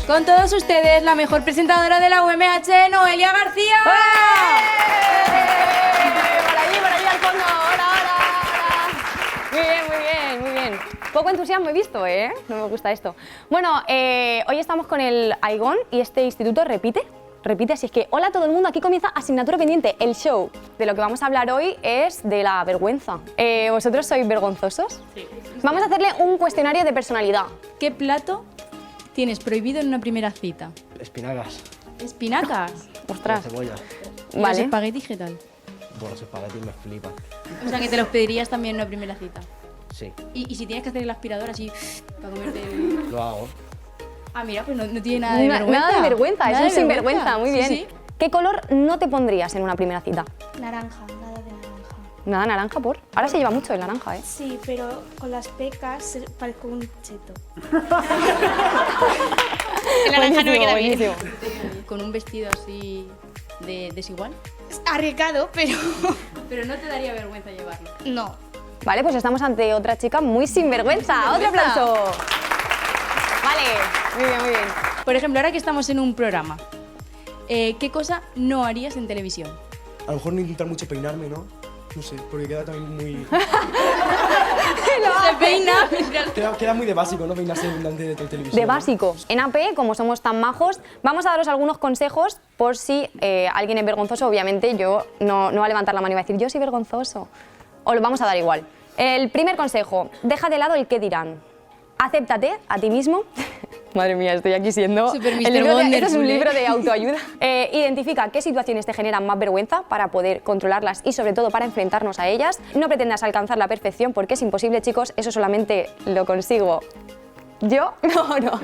Con todos ustedes, la mejor presentadora de la UMH, Noelia García. Por allí al fondo. Hola, hola. Muy bien. Poco entusiasmo he visto, ¿eh? No me gusta esto. Bueno, hoy estamos con el Aigón y este instituto repite, así es que hola a todo el mundo, aquí comienza Asignatura Pendiente, el show. De lo que vamos a hablar hoy es de la vergüenza. ¿Vosotros sois vergonzosos? Sí. Vamos a hacerle un cuestionario de personalidad. ¿Qué plato tienes prohibido en una primera cita? Espinacas. ¿Espinacas? Ostras. Con cebolla. ¿Y los espaguetis qué tal? Bueno, los espaguetis me flipan. O sea, que te los pedirías también en una primera cita. Sí. ¿Y si tienes que hacer el aspirador así para comerte Lo hago. Ah, mira, pues no tiene nada de vergüenza. Nada de vergüenza, es un sinvergüenza, muy bien. Sí. ¿Qué color no te pondrías en una primera cita? Naranja, nada de naranja. Nada naranja, ¿por? Ahora se lleva mucho el naranja, ¿eh? Sí, pero con las pecas parezco un cheto. El naranja no me queda buenísimo. bien. Con un vestido así de desigual. Es arriesgado, pero Pero no te daría vergüenza llevarlo. no. Vale, pues estamos ante otra chica muy sinvergüenza. ¡Otro aplauso! Vale, muy bien. Por ejemplo, ahora que estamos en un programa, ¿qué cosa no harías en televisión? A lo mejor no intentar mucho peinarme, ¿no? No sé, porque queda también muy... Se peina. queda muy de básico, ¿no? Peinarse delante de televisión. De básico. En AP, como somos tan majos, vamos a daros algunos consejos por si alguien es vergonzoso. Obviamente yo no va a levantar la mano y va a decir yo soy vergonzoso. Os lo vamos a dar igual. El primer consejo, deja de lado el qué dirán. Acéptate a ti mismo. Madre mía, estoy aquí siendo... Super Mr. Esto es un Wonderful, libro de autoayuda. Identifica qué situaciones te generan más vergüenza para poder controlarlas y sobre todo para enfrentarnos a ellas. No pretendas alcanzar la perfección porque es imposible, chicos. Eso solamente lo consigo yo. No.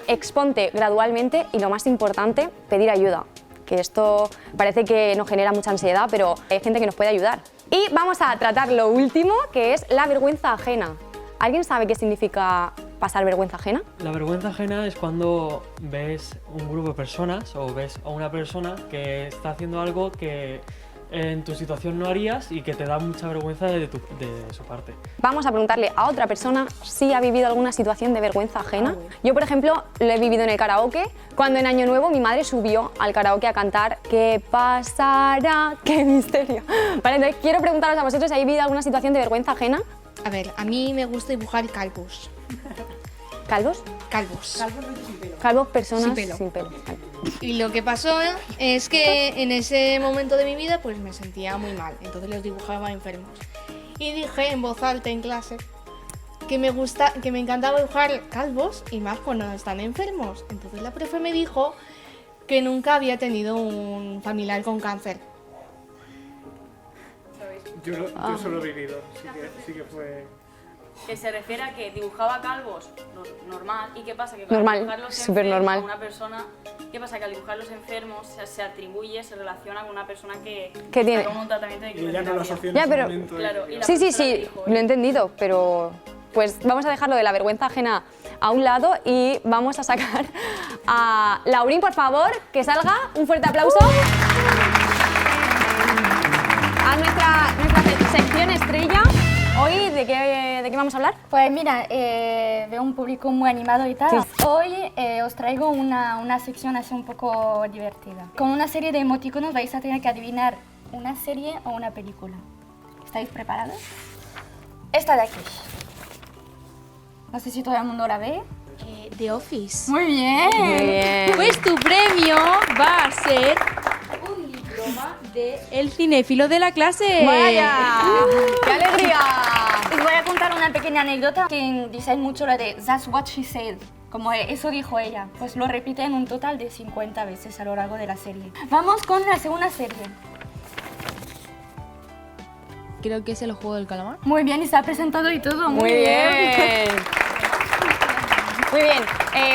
Exponte gradualmente y lo más importante, pedir ayuda. Que esto parece que nos genera mucha ansiedad, pero hay gente que nos puede ayudar. Y vamos a tratar lo último, que es la vergüenza ajena. ¿Alguien sabe qué significa pasar vergüenza ajena? La vergüenza ajena es cuando ves un grupo de personas o ves a una persona que está haciendo algo que en tu situación no harías y que te da mucha vergüenza de su parte. Vamos a preguntarle a otra persona si ha vivido alguna situación de vergüenza ajena. Yo, por ejemplo, lo he vivido en el karaoke. Cuando en Año Nuevo mi madre subió al karaoke a cantar ¿Qué pasará? ¡Qué misterio! Vale, entonces quiero preguntaros a vosotros si habéis vivido alguna situación de vergüenza ajena. A ver, a mí me gusta dibujar calvos. ¿Calvos? Calvos. Calvos, personas Sin pelo. Vale. Y lo que pasó es que en ese momento de mi vida pues me sentía muy mal, entonces los dibujaba enfermos. Y dije en voz alta en clase que me encantaba dibujar calvos y más cuando están enfermos. Entonces la profe me dijo que nunca había tenido un familiar con cáncer. Yo solo he vivido, sí que fue... Que se refiere a que dibujaba calvos normal, y qué pasa que Normal, al dibujarlos súper enfermos normal. a una persona, qué pasa que al dibujarlos enfermos se atribuye, se relaciona con una persona que tiene? está con un tratamiento de Y ella no lo asoció en Ya, ese pero- momento. Claro, y la Sí, persona dijo, lo he entendido, pero pues vamos a dejarlo de la vergüenza ajena a un lado y vamos a sacar a Laurín, por favor, que salga. Un fuerte aplauso. A nuestra sección estrella. Hoy, ¿de qué vamos a hablar? Pues mira, veo un público muy animado y tal. Hoy os traigo una sección así un poco divertida. Con una serie de emoticonos vais a tener que adivinar una serie o una película. ¿Estáis preparados? Esta de aquí. No sé si todo el mundo la ve. The Office. Muy bien. Muy bien. Pues tu premio va a ser un diploma de El Cinéfilo de la clase. ¡Vaya! ¡Qué alegría! Os voy a contar una pequeña anécdota que dice mucho lo de That's what she said. Como eso dijo ella. Pues lo repite en un total de 50 veces a lo largo de la serie. Vamos con la segunda serie. Creo que es El Juego del Calamar. Muy bien, y se ha presentado y todo. Muy bien. Muy bien.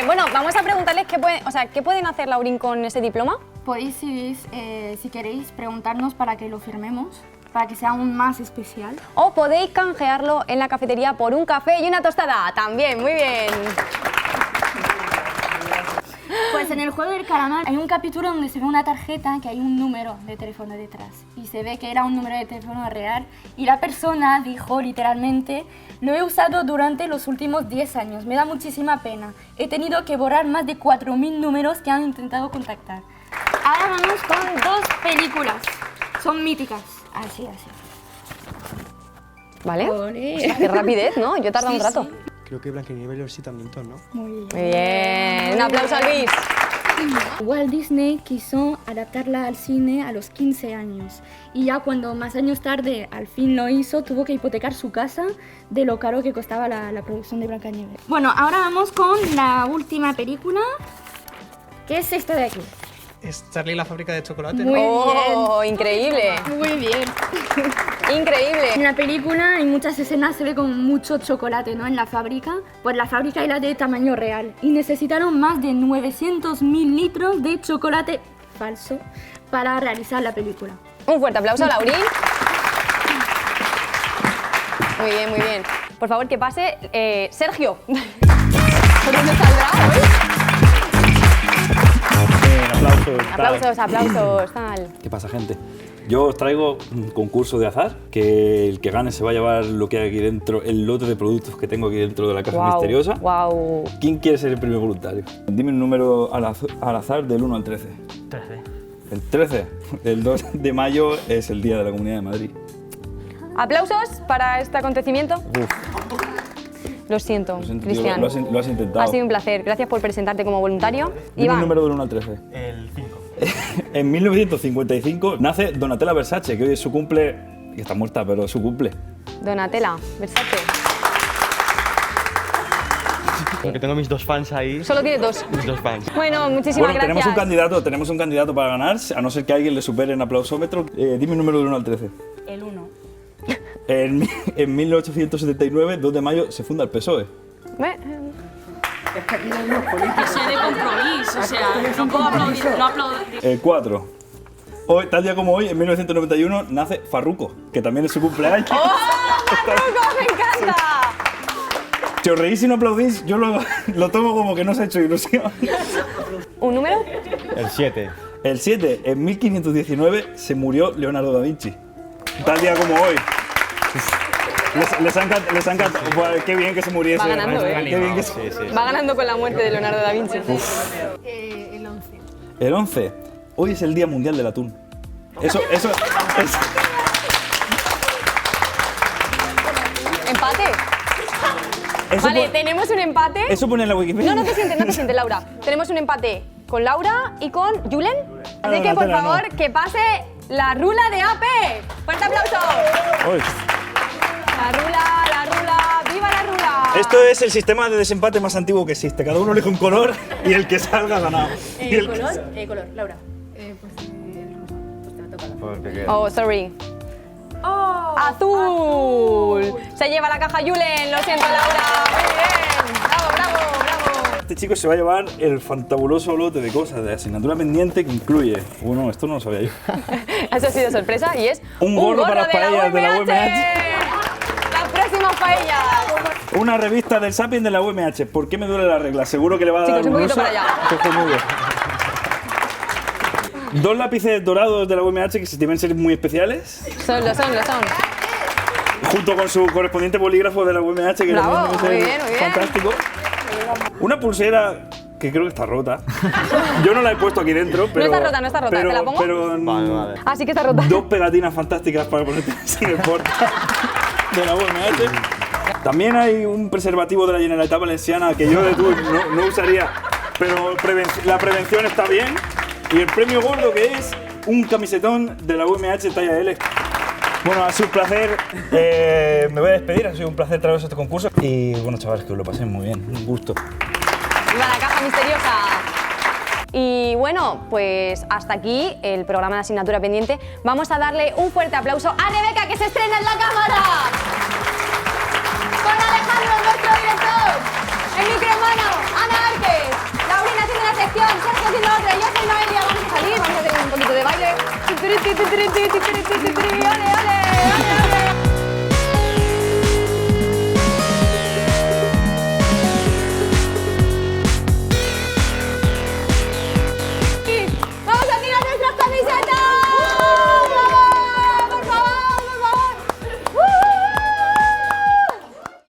Bueno, vamos a preguntarles qué pueden hacer, Laurín, con ese diploma. Podéis, si queréis, preguntarnos para que lo firmemos, para que sea aún más especial. O podéis canjearlo en la cafetería por un café y una tostada. También, muy bien. Pues en el juego del calamar hay un capítulo donde se ve una tarjeta que hay un número de teléfono detrás y se ve que era un número de teléfono real y la persona dijo literalmente: lo he usado durante los últimos 10 años, me da muchísima pena, he tenido que borrar más de 4.000 números que han intentado contactar. Ahora vamos con 2 películas, son míticas, así. ¿Vale? Ole. Hostia, qué rapidez, ¿no? Yo he tardado un rato. Creo que Blancanieves y los Citamientos, ¿no? Muy bien. Muy bien. Un aplauso a Luis. Walt Disney quiso adaptarla al cine a los 15 años y ya cuando más años tarde al fin lo hizo, tuvo que hipotecar su casa de lo caro que costaba la producción de Blancanieves. Bueno, ahora vamos con la última película, que es esta de aquí. Es Charlie y la fábrica de chocolate, Muy ¿no? ¡Oh, increíble! Muy bien. Increíble. En la película en muchas escenas se ve con mucho chocolate, ¿no? En la fábrica, pues la fábrica era de tamaño real y necesitaron más de 900.000 litros de chocolate falso para realizar la película. Un fuerte aplauso a Laurín. Muy bien, muy bien. Por favor, que pase Sergio. ¿Por dónde saldrá hoy? Aplausos, tal. ¿Qué pasa, gente? Yo os traigo un concurso de azar, que el que gane se va a llevar lo que hay aquí dentro, el lote de productos que tengo aquí dentro de la caja misteriosa. Wow. ¿Quién quiere ser el primer voluntario? Dime un número al azar del 1 al 13. 13. El 13, el 2 de mayo es el Día de la Comunidad de Madrid. ¿Aplausos para este acontecimiento? Lo siento, Cristian. Lo has intentado. Ha sido un placer. Gracias por presentarte como voluntario. Dime Iván. un número del 1 al 13. El 5. En 1955 nace Donatella Versace, que hoy es su cumple, que está muerta, pero es su cumple. Donatella Versace. Porque tengo mis 2 fans ahí. Solo tiene 2. Mis 2 fans. Bueno, muchísimas Bueno, gracias. tenemos un candidato para ganar, a no ser que alguien le supere en aplausómetro. Dime un número del 1 al 13. El 1. En 1879, 2 de mayo, se funda el PSOE. Que sé de compromiso, o sea, no puedo aplaudir, no aplaudir. El 4. Hoy, tal día como hoy, en 1991, nace Farruko, que también es su cumpleaños. ¡Oh, Farruko, me encanta! Si os reís y no aplaudís, yo lo tomo como que no os ha hecho ilusión. ¿Un número? El 7. El 7. En 1519 se murió Leonardo da Vinci. Tal día como hoy. Les ha encantado. Buah, qué bien que se muriese. Va ganando, Qué bien que Sí. Va ganando con la muerte de Leonardo da Vinci. El 11. El 11. Hoy es el Día Mundial del Atún. ¿Empate? Vale, tenemos un empate. Eso pone en la Wikipedia. No te sientes, Laura. Tenemos un empate con Laura y con Julen. Así que, por favor, que pase la rula de AP. ¡Fuerte aplauso! Uy. La rula, ¡viva la rula! Esto es el sistema de desempate más antiguo que existe. Cada uno elige un color y el que salga ha ganado. Color, Laura. Oh, sorry. ¡Azul! Se lleva la caja Julen. Lo siento, Laura. Muy bien. Bravo. Este chico se va a llevar el fantabuloso lote de cosas de asignatura pendiente que incluye. Bueno, esto no lo sabía yo. Eso ha sido sorpresa y es Un gorro para las paellas de la UMH. Las próximas paellas. Una revista del Sapien de la UMH. ¿Por qué me duele la regla? Seguro que le va a dar Chicos, un poquito uso para allá. cojonudo. 2 lápices dorados de la UMH que se deben ser muy especiales. Lo son. Junto con su correspondiente bolígrafo de la UMH, que Bravo, también debe muy ser bien, muy bien. fantástico. Una pulsera que creo que está rota. Yo no la he puesto aquí dentro, pero... No está rota. ¿Te la pongo? Pero, Vale. Ah, sí que está rota. 2 pegatinas fantásticas para ponerte sin el porte de la UMH. También hay un preservativo de la Generalitat Valenciana que yo de tú no usaría, pero la prevención está bien. Y el premio gordo, que es un camisetón de la UMH talla L. Bueno, ha sido un placer. Me voy a despedir, ha sido un placer traeros a este concurso. Y bueno, chavales, que os lo paséis muy bien. Un gusto. ¡Viva la caja misteriosa! Y bueno, pues hasta aquí el programa de asignatura pendiente. Vamos a darle un fuerte aplauso a Rebeca, que se estrena en la cámara. Con Alejandro, nuestro director. El micromano, Ana Árquez. Laurina haciendo una sección, Sergio haciendo otra. Yo soy Noelia, vamos a salir, vamos a tener un poquito de baile.